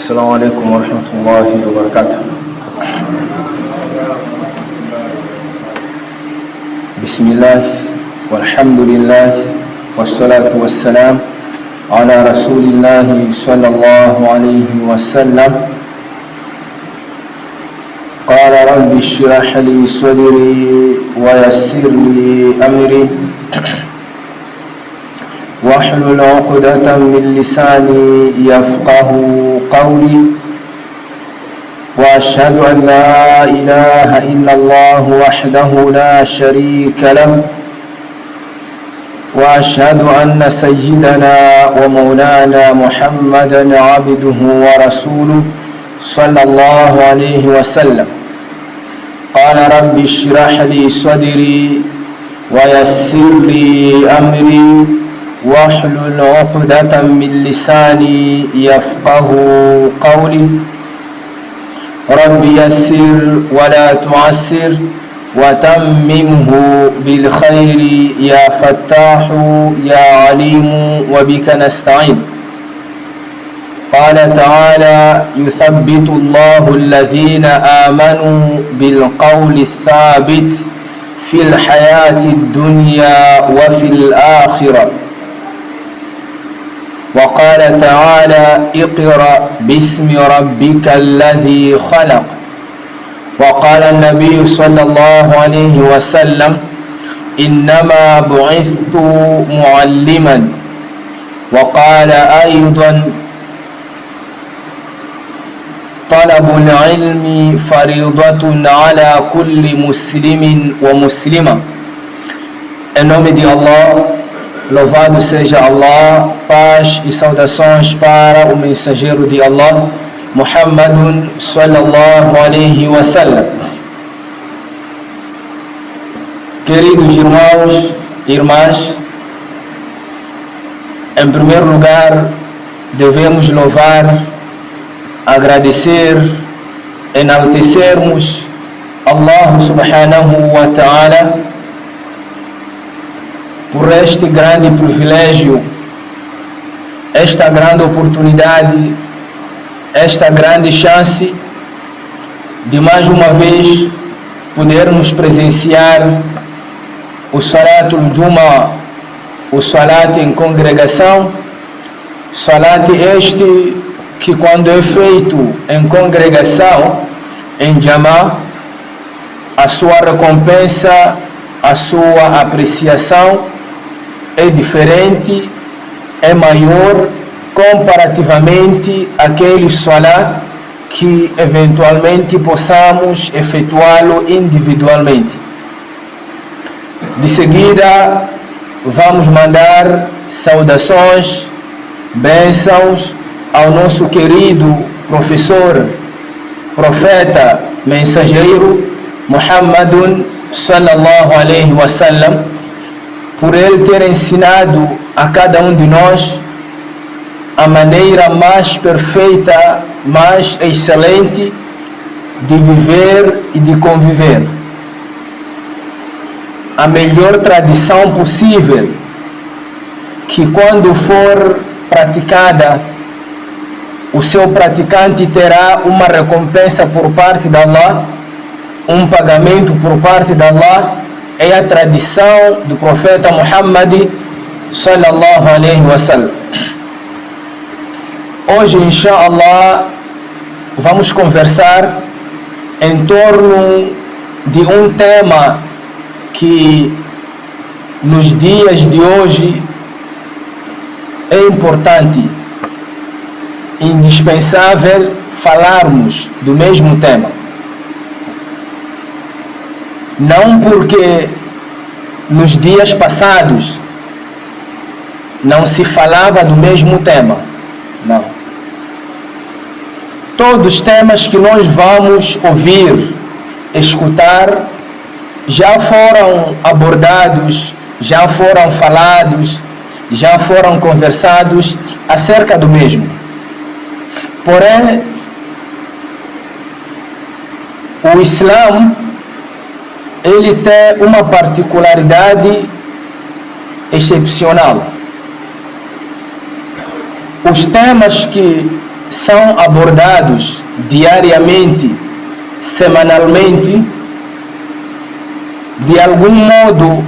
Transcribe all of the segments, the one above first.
السلام عليكم ورحمة الله وبركاته. بسم الله والحمد لله والصلاة والسلام على رسول الله صلى الله عليه وسلم. قال رب اشرح لي صدري ويسر لي أمري واحلل عقدة من لساني يفقه قولي وأشهد أن لا إله إلا الله وحده لا شريك له وأشهد أن سيدنا ومولانا محمدا عبده ورسوله صلى الله عليه وسلم. قال رب اشرح لي صدري ويسر لي أمري واحلل عقدة من لساني يفقه قولي. رب يسر ولا تعسر وتممه بالخير يا فتاح يا عليم وبك نستعين. قال تعالى يثبت الله الذين آمنوا بالقول الثابت في الحياة الدنيا وفي الآخرة. وقال تعالى اقرأ باسم ربك الذي خلق. وقال النبي صلى الله عليه وسلم إنما بعثت معلما. وقال أيضا طلب العلم فريضة على كل مسلم ومسلمة. Em nome de Allah, louvado seja Allah, paz e saudações para o mensageiro de Allah, Muhammadun sallallahu alaihi wasallam. Queridos irmãos e irmãs, em primeiro lugar devemos louvar, agradecer, enaltecermos Allah subhanahu wa ta'ala por este grande privilégio, esta grande oportunidade, esta grande chance de mais uma vez podermos presenciar o Salatul Juma, o Salat em congregação, Salat este que quando é feito em congregação, em Jama, a sua recompensa, a sua apreciação é diferente, é maior comparativamente àquele salat que eventualmente possamos efetuá-lo individualmente. De seguida, vamos mandar saudações, bênçãos ao nosso querido professor, profeta, mensageiro, Muhammadun sallallahu alaihi wasallam, por ele ter ensinado a cada um de nós a maneira mais perfeita, mais excelente de viver e de conviver. A melhor tradição possível, que quando for praticada, o seu praticante terá uma recompensa por parte de Allah, um pagamento por parte de Allah, é a tradição do profeta Muhammad sallallahu alaihi wasallam. Hoje, inshallah, vamos conversar em torno de um tema que nos dias de hoje é importante, indispensável falarmos do mesmo tema. Não porque nos dias passados não se falava do mesmo tema, não. Todos os temas que nós vamos ouvir, escutar, já foram abordados, já foram falados, já foram conversados acerca do mesmo. Porém, o Islã, ele tem uma particularidade excepcional. Os temas que são abordados diariamente, semanalmente, de algum modo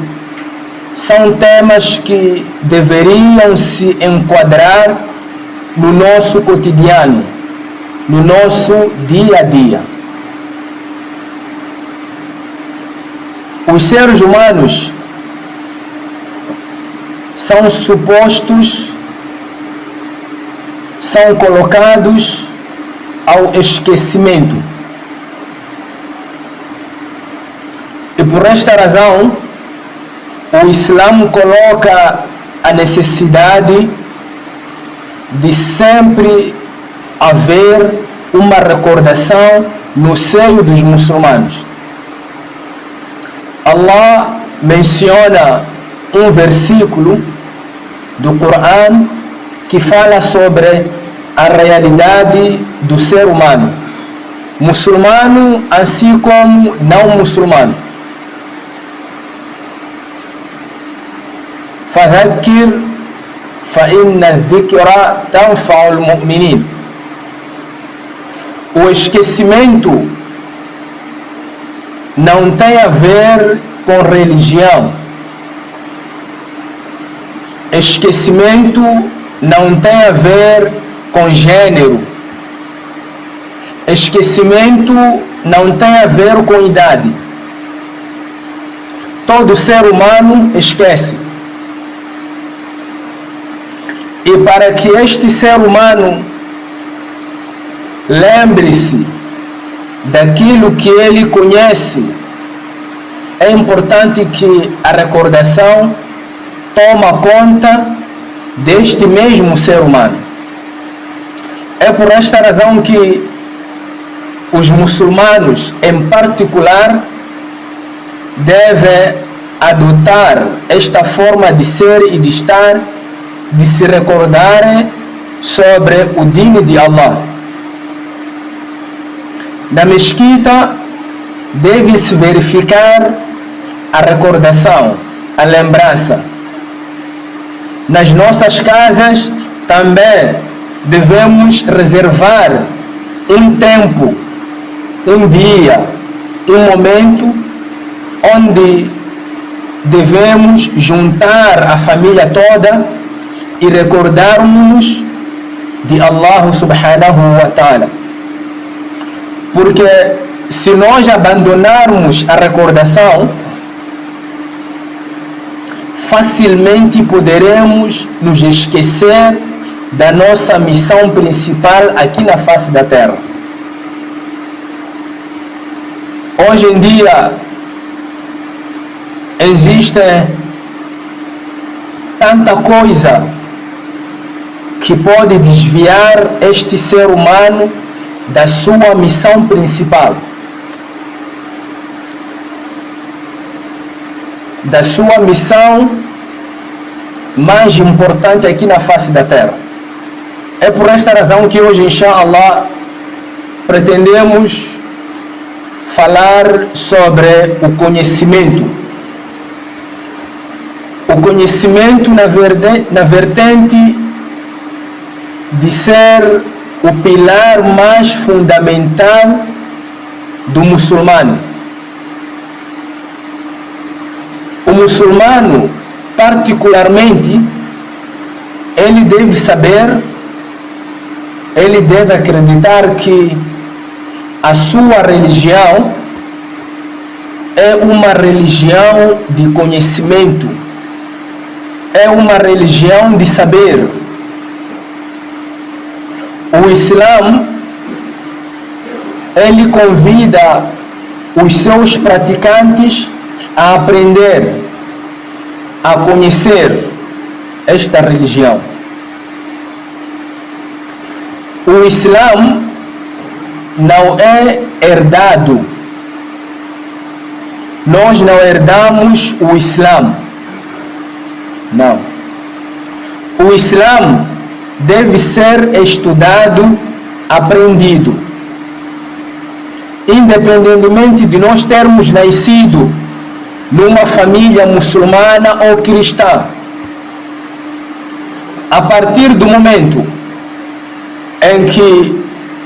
são temas que deveriam se enquadrar no nosso cotidiano, no nosso dia a dia. Os seres humanos são supostos, são colocados ao esquecimento. E por esta razão, o Islã coloca a necessidade de sempre haver uma recordação no seio dos muçulmanos. Allah menciona um versículo do Corão que fala sobre a realidade do ser humano, muçulmano assim como não muçulmano. فذكر فإن الذكرى تنفع المؤمنين. O esquecimento não tem a ver com religião. Esquecimento não tem a ver com gênero. Esquecimento não tem a ver com idade. Todo ser humano esquece. E para que este ser humano lembre-se daquilo que ele conhece, é importante que a recordação tome conta deste mesmo ser humano. É por esta razão que os muçulmanos, em particular, devem adotar esta forma de ser e de estar, de se recordarem sobre o dino de Allah. Na mesquita deve-se verificar a recordação, a lembrança. Nas nossas casas também devemos reservar um tempo, um dia, um momento onde devemos juntar a família toda e recordarmos de Allah subhanahu wa ta'ala. Porque se nós abandonarmos a recordação, facilmente poderemos nos esquecer da nossa missão principal aqui na face da Terra. Hoje em dia existe tanta coisa que pode desviar este ser humano da sua missão principal, da sua missão mais importante aqui na face da Terra. É por esta razão que hoje, inshallah, pretendemos falar sobre o conhecimento. O conhecimento na vertente de ser o pilar mais fundamental do muçulmano. O muçulmano, particularmente, ele deve saber, ele deve acreditar que a sua religião é uma religião de conhecimento, é uma religião de saber. O Islã, ele convida os seus praticantes a aprender, a conhecer esta religião. O Islã não é herdado. Nós não herdamos o Islã. Não. O Islã deve ser estudado, aprendido. Independentemente de nós termos nascido numa família muçulmana ou cristã, a partir do momento em que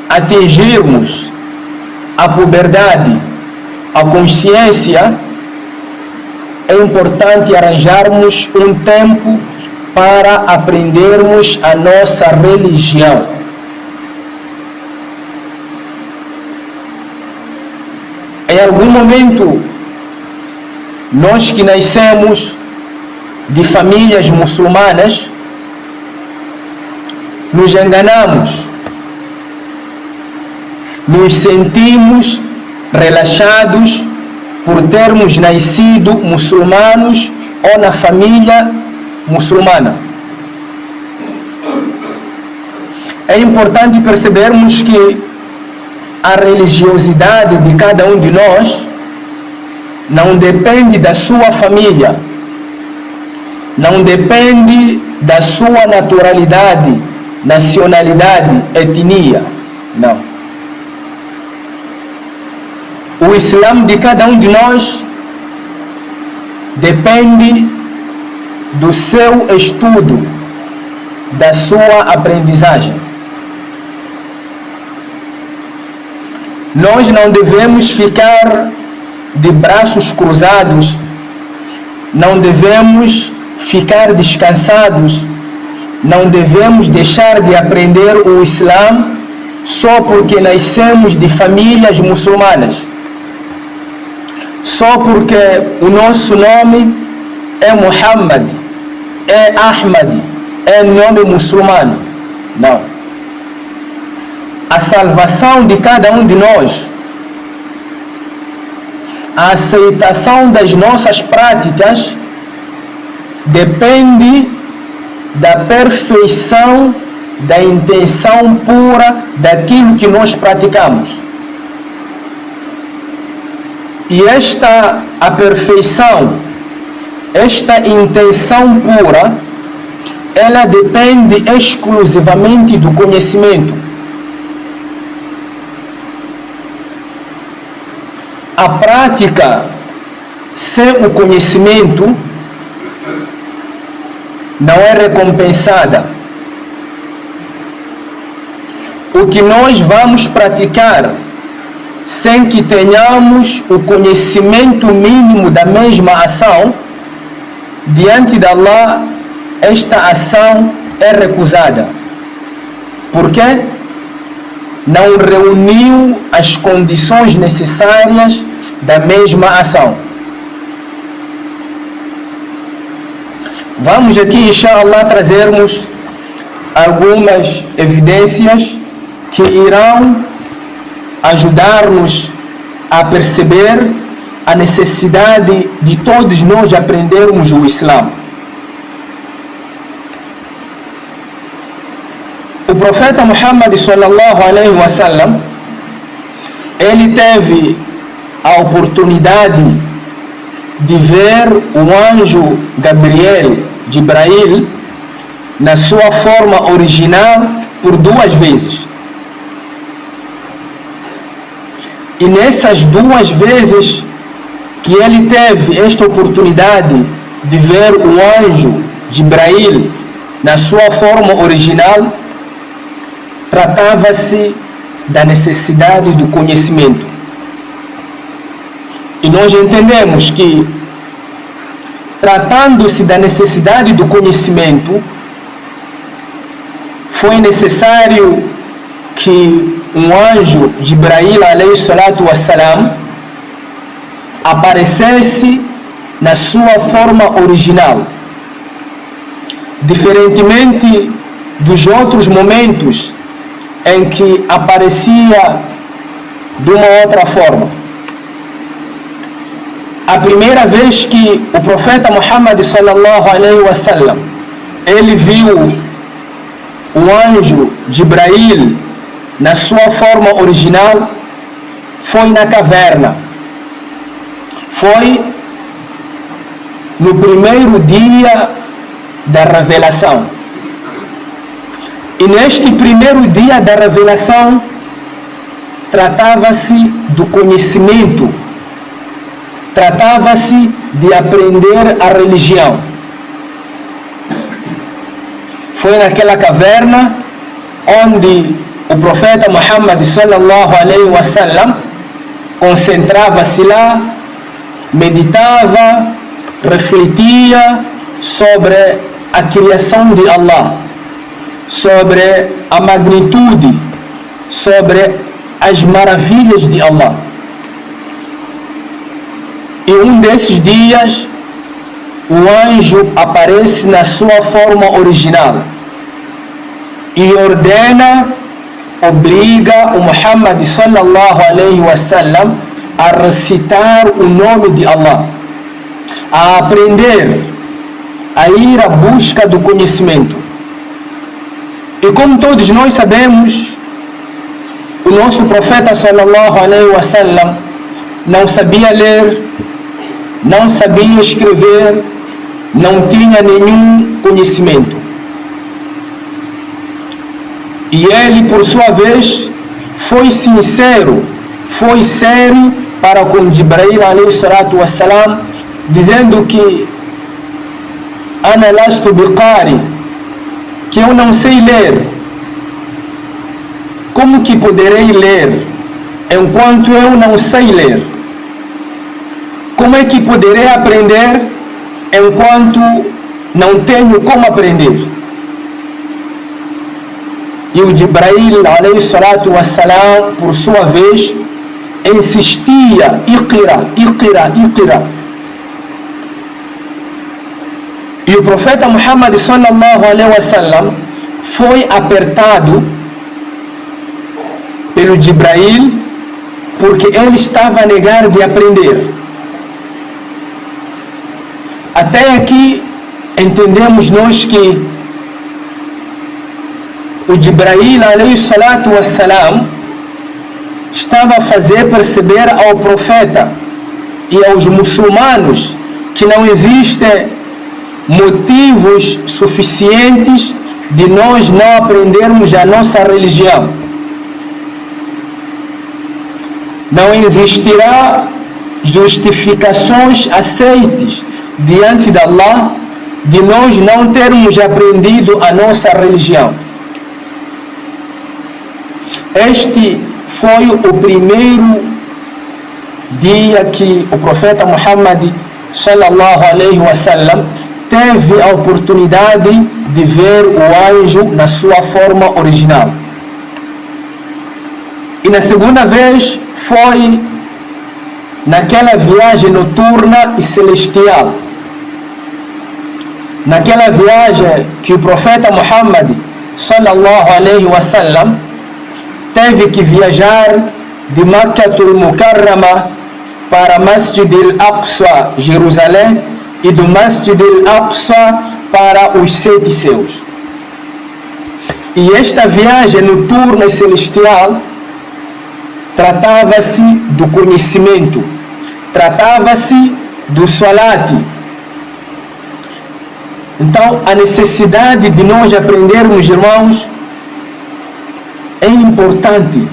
atingirmos a puberdade, a consciência, é importante arranjarmos um tempo para aprendermos a nossa religião. Em algum momento, nós que nascemos de famílias muçulmanas, nos enganamos, nos sentimos relaxados por termos nascido muçulmanos ou na família muçulmana. É importante percebermos que a religiosidade de cada um de nós não depende da sua família, não depende da sua naturalidade, nacionalidade, etnia, não. O Islã de cada um de nós depende do seu estudo, da sua aprendizagem. Nós não devemos ficar de braços cruzados, não devemos ficar descansados, não devemos deixar de aprender o Islã só porque nascemos de famílias muçulmanas, só porque o nosso nome é Muhammad, é Ahmad, é nome muçulmano. Não. A salvação de cada um de nós, a aceitação das nossas práticas, depende da perfeição, da intenção pura daquilo que nós praticamos. E esta a perfeição, esta intenção pura, ela depende exclusivamente do conhecimento. A prática sem o conhecimento não é recompensada. O que nós vamos praticar sem que tenhamos o conhecimento mínimo da mesma ação, diante de Allah, esta ação é recusada. Por quê? Não reuniu as condições necessárias da mesma ação. Vamos aqui, inshallah, trazermos algumas evidências que irão ajudar-nos a perceber a necessidade de todos nós aprendermos o Islã. O profeta Muhammad sallallahu alaihi wasallam, ele teve a oportunidade de ver o anjo Gabriel, Jibrail, na sua forma original por 2 vezes. E nessas 2 vezes que ele teve esta oportunidade de ver o anjo Jibrail na sua forma original, tratava-se da necessidade do conhecimento. E nós entendemos que, tratando-se da necessidade do conhecimento, foi necessário que um anjo, Jibrail alayhi salatu wassalam, aparecesse na sua forma original. Diferentemente dos outros momentos em que aparecia de uma outra forma. A primeira vez que o profeta Muhammad sallallahu alaihi wasallam, ele viu o anjo Jibrail na sua forma original, foi na caverna. Foi no primeiro dia da revelação. E neste primeiro dia da revelação, tratava-se do conhecimento, tratava-se de aprender a religião. Foi naquela caverna onde o profeta Muhammad sallallahu alaihi wasallam concentrava-se lá, meditava, refletia sobre a criação de Allah, sobre a magnitude, sobre as maravilhas de Allah. E um desses dias, o anjo aparece na sua forma original e obriga o Muhammad sallallahu alaihi wasallam a recitar o nome de Allah, a aprender, a ir à busca do conhecimento. E como todos nós sabemos, o nosso profeta sallallahu alaihi wasallam não sabia ler, não sabia escrever, não tinha nenhum conhecimento. E ele, por sua vez, foi sincero, foi sério para com Jibril alayhi salatu wassalam, dizendo que ana lastu biqari, que eu não sei ler. Como que poderei ler enquanto eu não sei ler? Como é que poderei aprender enquanto não tenho como aprender? E o Jibril alayhi salatu wassalam, por sua vez, insistia: iqra, iqra, iqra. E o profeta Muhammad sallallahu alaihi wasallam foi apertado pelo Jibril porque ele estava a negar de aprender. Até aqui entendemos nós que o Jibril alayhi salatu wassalam estava a fazer perceber ao profeta e aos muçulmanos que não existem motivos suficientes de nós não aprendermos a nossa religião. Não existirá justificações aceites diante de Allah de nós não termos aprendido a nossa religião. Este foi o primeiro dia que o profeta Muhammad sallallahu alaihi wasallam teve a oportunidade de ver o anjo na sua forma original. E na segunda vez foi naquela viagem noturna e celestial. Naquela viagem que o profeta Muhammad sallallahu alaihi wasallam teve que viajar de Makkatul Mukarrama para Masjid al-Aqsa, Jerusalém, e do Masjid al-Aqsa para os 7 céus. E esta viagem noturna e celestial tratava-se do conhecimento, tratava-se do salat. Então, a necessidade de nós aprendermos, irmãos, é importante.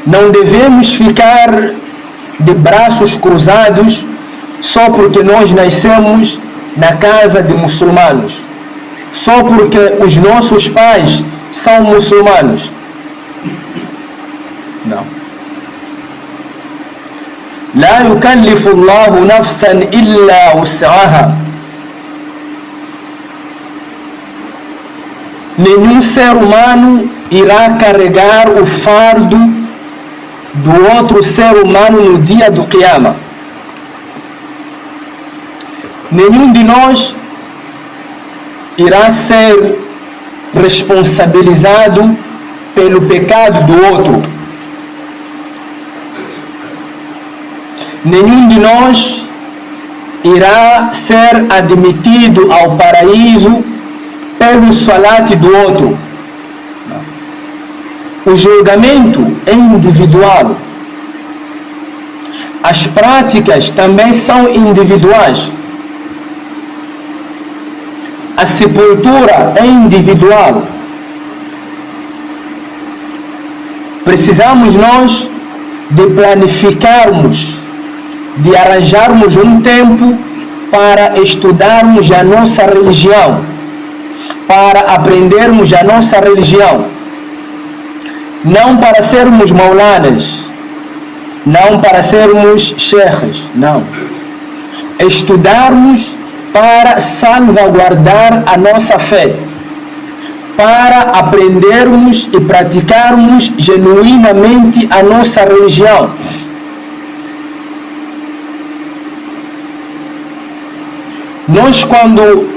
Não devemos ficar de braços cruzados só porque nós nascemos na casa de muçulmanos, só porque os nossos pais são muçulmanos. Não. La yukallifu Allahu nafsan illa wus'aha. Nenhum ser humano irá carregar o fardo do outro ser humano no dia do Qiyamah. Nenhum de nós irá ser responsabilizado pelo pecado do outro. Nenhum de nós irá ser admitido ao paraíso pelo salat do outro. O julgamento é individual. As práticas também são individuais. A sepultura é individual. Precisamos nós de planificarmos, de arranjarmos um tempo para estudarmos a nossa religião, para aprendermos a nossa religião. não para sermos maulanas, não para sermos sheikhs, não. Estudarmos para salvaguardar a nossa fé, para aprendermos e praticarmos genuinamente a nossa religião. Nós, quando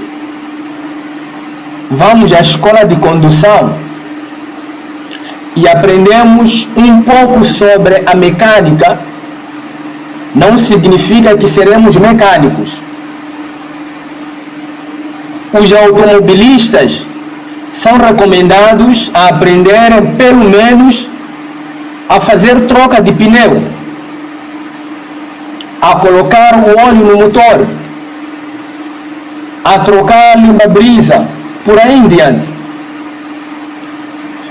vamos à escola de condução e aprendemos um pouco sobre a mecânica, não significa que seremos mecânicos. Os automobilistas são recomendados a aprenderem pelo menos a fazer troca de pneu, a colocar o óleo no motor, a trocar limpa-brisa, por aí em diante.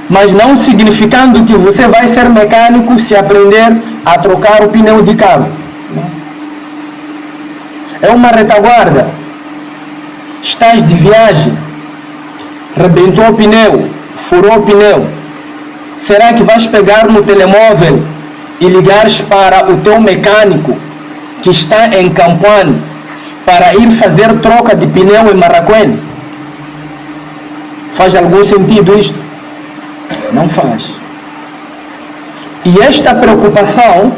Mas não significando que você vai ser mecânico se aprender a trocar o pneu de carro. É uma retaguarda. Estás de viagem, rebentou o pneu, furou o pneu. Será que vais pegar no telemóvel e ligares para o teu mecânico que está em Campoane para ir fazer troca de pneu em Marraquém? Faz algum sentido isto? Não faz. E esta preocupação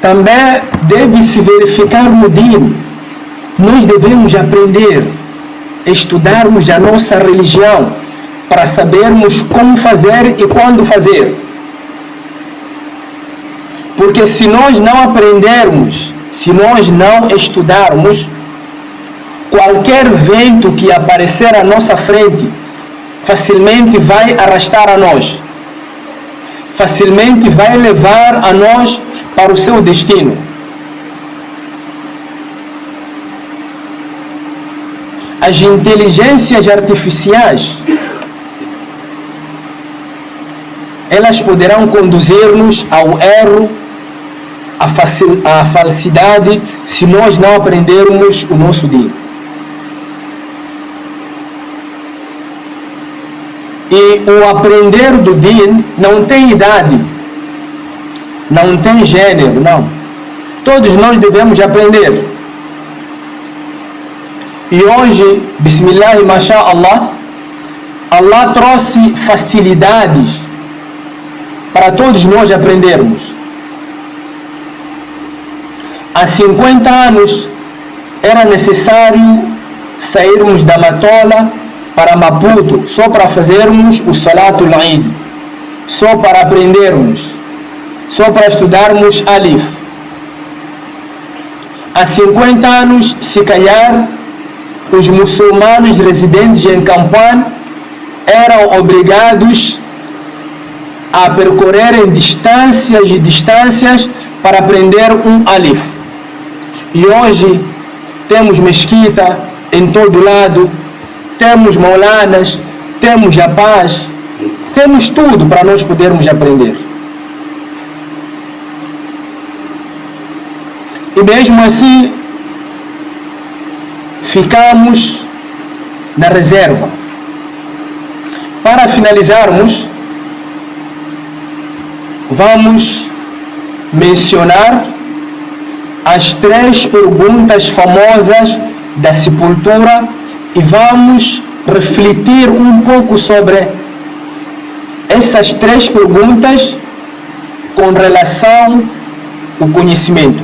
também deve se verificar no DIN. Nós devemos aprender, estudarmos a nossa religião para sabermos como fazer e quando fazer. Porque se nós não aprendermos, se nós não estudarmos, qualquer vento que aparecer à nossa frente facilmente vai arrastar a nós, facilmente vai levar a nós para o seu destino. As inteligências artificiais, elas poderão conduzir-nos ao erro, à falsidade, se nós não aprendermos o nosso Din. E o aprender do Din não tem idade, não tem gênero, não. Todos nós devemos aprender. E hoje, Bismillah e Masha'Allah, Allah trouxe facilidades para todos nós aprendermos. Há 50 anos era necessário sairmos da Matola para Maputo só para fazermos o Salatul Eid, só para aprendermos, só para estudarmos Alif. Há 50 anos, se calhar, os muçulmanos residentes em Campoane eram obrigados a percorrerem distâncias e distâncias para aprender um Alif. E hoje temos mesquita em todo lado, temos maulanas, temos a paz, temos tudo para nós podermos aprender. E mesmo assim, ficamos na reserva. Para finalizarmos, vamos mencionar as 3 perguntas famosas da sepultura e vamos refletir um pouco sobre essas 3 perguntas com relação ao conhecimento.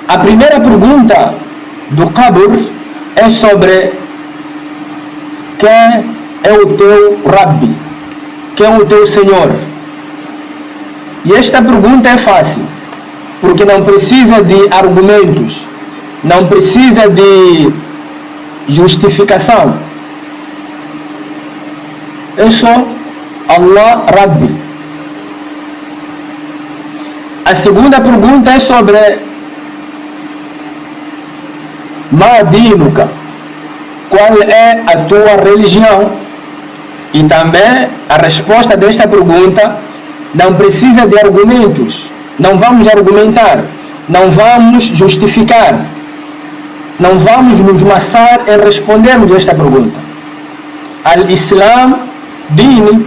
A primeira pergunta do Qabr é sobre quem é o teu Rabbi, quem é o teu Senhor. E esta pergunta é fácil, porque não precisa de argumentos, não precisa de justificação. É só Allah Rabbi. A segunda pergunta é sobre Ma dinuka, qual é a tua religião? E também a resposta desta pergunta não precisa de argumentos, não vamos argumentar, não vamos justificar, não vamos nos maçar em respondermos esta pergunta. Al-Islam Dini,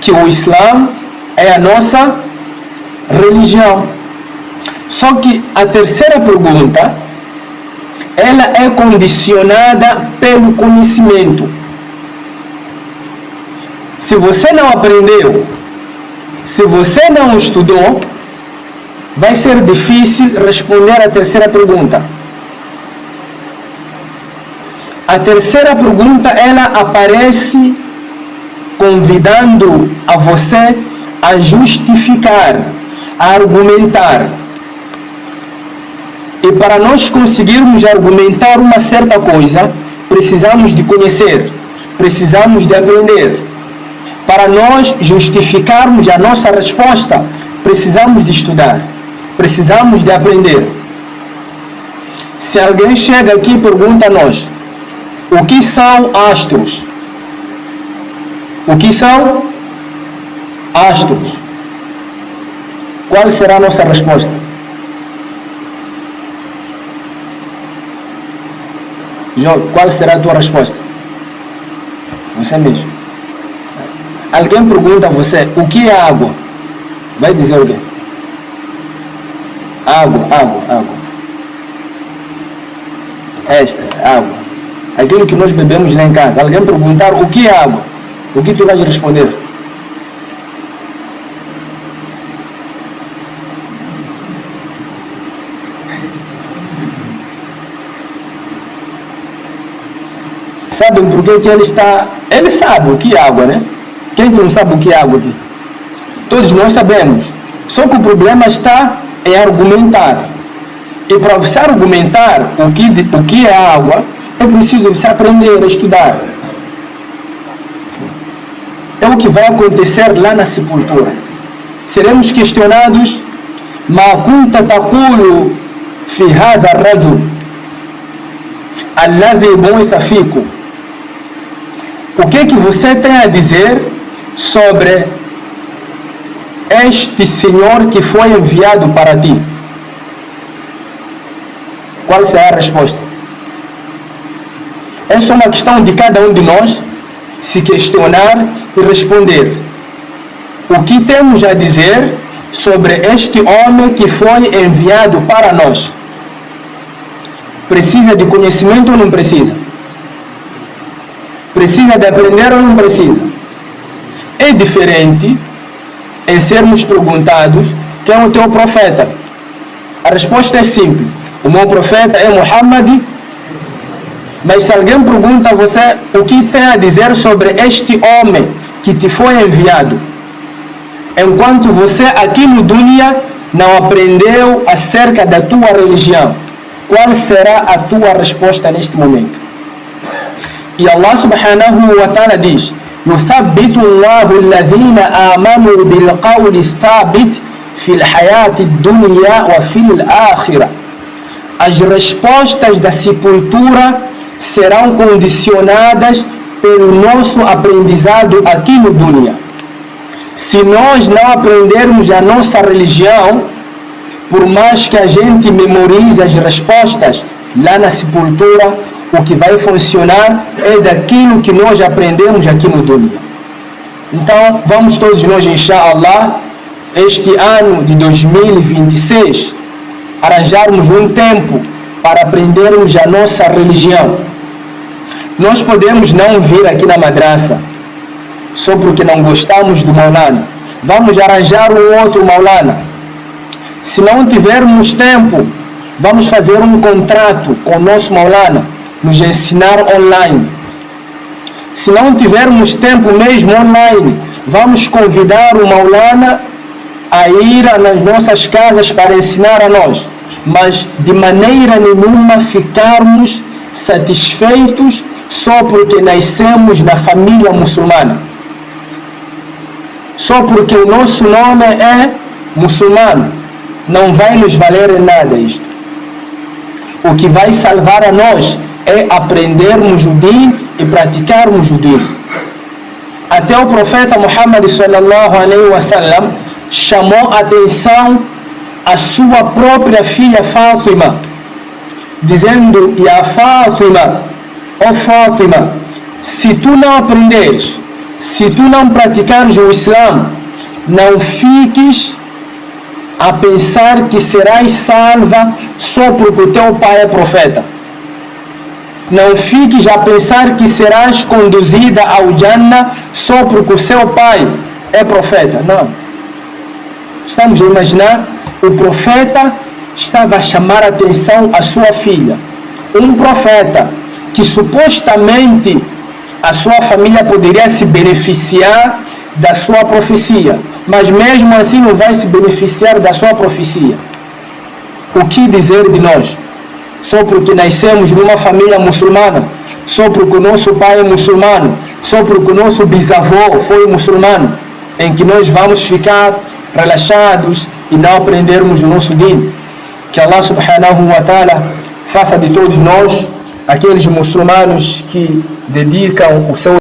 que o Islã é a nossa religião. Só que a terceira pergunta, ela é condicionada pelo conhecimento. Se você não aprendeu, se você não estudou, vai ser difícil responder a terceira pergunta. A terceira pergunta, ela aparece convidando a você a justificar, a argumentar. E para nós conseguirmos argumentar uma certa coisa, precisamos de conhecer, precisamos de aprender. Para nós justificarmos a nossa resposta, precisamos de estudar, precisamos de aprender. Se alguém chega aqui e pergunta a nós, o que são astros? O que são astros? Qual será a nossa resposta? João, qual será a tua resposta? Você mesmo. Alguém pergunta a você, o que é água? Vai dizer o quê? Água. Esta é água. Aquilo que nós bebemos lá em casa. Alguém perguntar o que é água? O que tu vais responder? Sabem por que ele está... Ele sabe o que é água, né? Quem que não sabe o que é água aqui? Todos nós sabemos. Só que o problema está em argumentar. E para você argumentar o que é água, é preciso você aprender a estudar. É o que vai acontecer lá na sepultura. Seremos questionados, ما كنت تقول في هذا الرجل الذي بعث فيكم. O que você tem a dizer sobre este Senhor que foi enviado para ti? Qual será a resposta? Essa é uma questão de cada um de nós se questionar e responder. O que temos a dizer sobre este homem que foi enviado para nós? Precisa de conhecimento ou não precisa? Precisa de aprender ou não precisa? É diferente em sermos perguntados quem é o teu profeta. A resposta é simples. O meu profeta é Muhammad. Mas se alguém pergunta a você o que tem a dizer sobre este homem que te foi enviado, enquanto você aqui no dunya não aprendeu acerca da tua religião, qual será a tua resposta neste momento? E Allah subhanahu wa ta'ala diz, يثبت الله الذين آمنوا بالقول الثابت في الحياة الدنيا وفي الآخرة. As respostas da sepultura serão condicionadas pelo nosso aprendizado aqui no dunya. Se nós não aprendermos a nossa religião, por mais que a gente memorize as respostas, lá na sepultura, o que vai funcionar é daquilo que nós aprendemos aqui no dunya. Então, vamos todos nós, inshallah, este ano de 2026, arranjarmos um tempo para aprendermos a nossa religião. Nós podemos não vir aqui na madraça só porque não gostamos do Maulana. Vamos arranjar um outro Maulana. Se não tivermos tempo, vamos fazer um contrato com o nosso Maulana, nos ensinar online. Se não tivermos tempo mesmo online, vamos convidar o Maulana a ir nas nossas casas para ensinar a nós. Mas de maneira nenhuma ficarmos satisfeitos só porque nascemos na família muçulmana. Só porque o nosso nome é muçulmano. Não vai nos valer em nada isto. O que vai salvar a nós é aprendermos o din e praticarmos o din. Até o profeta Muhammad sallallahu alaihi wasallam chamou a atenção a sua própria filha Fátima, dizendo: "Ya Fátima, ó Fátima, se tu não aprenderes se tu não praticares o Islã, não fiques a pensar que serás salva só porque o teu pai é profeta. Não fiques a pensar que serás conduzida ao Jannah só porque o seu pai é profeta. Não. Estamos a imaginar, o profeta estava a chamar a atenção à sua filha. Um profeta que supostamente a sua família poderia se beneficiar da sua profecia, mas mesmo assim não vai se beneficiar da sua profecia. O que dizer de nós? Só porque nascemos numa família muçulmana, só porque o nosso pai é muçulmano, só porque o nosso bisavô foi muçulmano, em que nós vamos ficar relaxados e não aprendermos o nosso din. Que Allah subhanahu wa ta'ala faça de todos nós aqueles muçulmanos que dedicam o seu